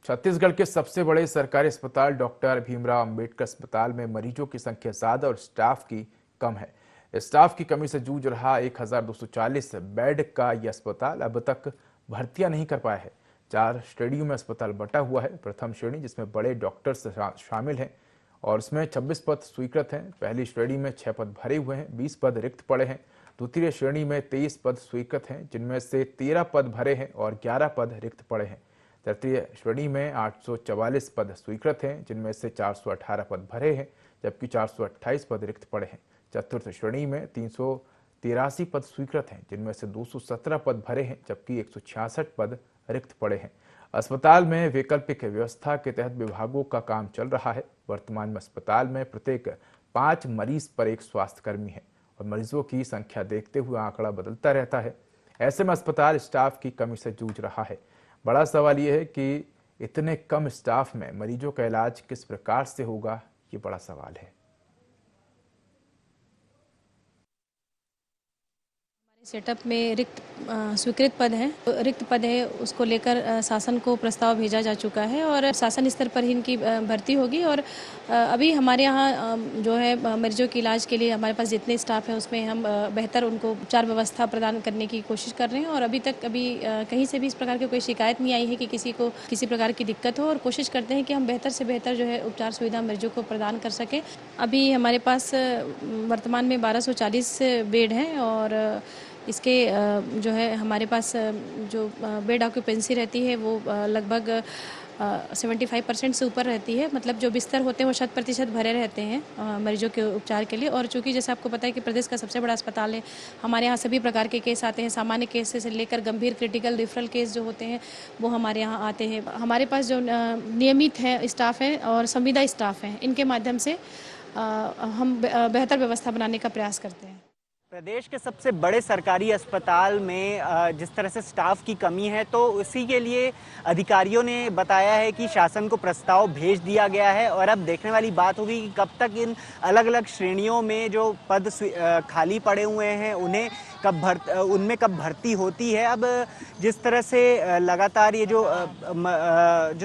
छत्तीसगढ़ के सबसे बड़े सरकारी अस्पताल डॉक्टर भीमराव अंबेडकर अस्पताल में मरीजों की संख्या ज्यादा और स्टाफ की कम है। स्टाफ की कमी से जूझ रहा 1240 बेड का यह अस्पताल अब तक भर्तियां नहीं कर पाया है। 4 श्रेणियों में अस्पताल बटा हुआ है। प्रथम श्रेणी जिसमें बड़े डॉक्टर्स शामिल हैं और उसमें 26 पद स्वीकृत हैं। पहली श्रेणी में 6 पद भरे हुए हैं, 20 पद रिक्त पड़े हैं। द्वितीय श्रेणी में 23 पद स्वीकृत हैं, जिनमें से 13 पद भरे हैं और 11 पद रिक्त पड़े हैं। तृतीय श्रेणी में 844 पद स्वीकृत हैं, जिनमें से 418 पद भरे हैं, जबकि 428 पद रिक्त पड़े हैं। चतुर्थ श्रेणी में 383 पद स्वीकृत हैं, जिनमें से 217 पद भरे हैं, जबकि 166 पद रिक्त पड़े हैं। अस्पताल में वैकल्पिक व्यवस्था के तहत विभागों का काम चल रहा है। वर्तमान में अस्पताल में प्रत्येक 5 मरीज पर एक स्वास्थ्यकर्मी है और मरीजों की संख्या देखते हुए आंकड़ा बदलता रहता है। ऐसे में अस्पताल स्टाफ की कमी से जूझ रहा है। बड़ा सवाल यह है कि इतने कम स्टाफ में मरीजों का इलाज किस प्रकार से होगा, ये बड़ा सवाल है। सेटअप में स्वीकृत पद हैं। रिक्त पद है, उसको लेकर शासन को प्रस्ताव भेजा जा चुका है और शासन स्तर पर ही इनकी भर्ती होगी। और अभी हमारे यहाँ जो है मरीजों के इलाज के लिए हमारे पास जितने स्टाफ हैं उसमें हम बेहतर उनको उपचार व्यवस्था प्रदान करने की कोशिश कर रहे हैं। और अभी तक कहीं से भी इस प्रकार की कोई शिकायत नहीं आई है कि किसी को किसी प्रकार की दिक्कत हो, और कोशिश करते हैं कि हम बेहतर से बेहतर जो है उपचार सुविधा मरीजों को प्रदान कर सकें। अभी हमारे पास वर्तमान में 1240 बेड हैं और इसके जो है हमारे पास जो बेड ऑक्यूपेंसी रहती है वो लगभग 75% से ऊपर रहती है। मतलब जो बिस्तर होते हैं वो 100% भरे रहते हैं मरीजों के उपचार के लिए। और चूंकि जैसे आपको पता है कि प्रदेश का सबसे बड़ा अस्पताल है, हमारे यहाँ सभी प्रकार के केस आते हैं। सामान्य केस से लेकर गंभीर क्रिटिकल रेफरल केस जो होते हैं वो हमारे यहाँ आते हैं। हमारे पास जो नियमित है स्टाफ है और संविदा स्टाफ हैं, इनके माध्यम से हम बेहतर व्यवस्था बनाने का प्रयास करते हैं। प्रदेश के सबसे बड़े सरकारी अस्पताल में जिस तरह से स्टाफ की कमी है, तो उसी के लिए अधिकारियों ने बताया है कि शासन को प्रस्ताव भेज दिया गया है और अब देखने वाली बात होगी कि कब तक इन अलग अलग श्रेणियों में जो पद खाली पड़े हुए हैं उनमें कब भर्ती होती है। अब जिस तरह से लगातार ये जो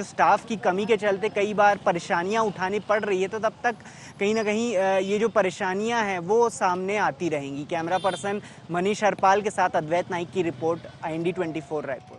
स्टाफ की कमी के चलते कई बार परेशानियां उठानी पड़ रही है, तो तब तक कहीं ना कहीं ये जो परेशानियां हैं वो सामने आती रहेंगी। कैमरा पर्सन मनीष हरपाल के साथ अद्वैत नाइक की रिपोर्ट, IND 24 रायपुर।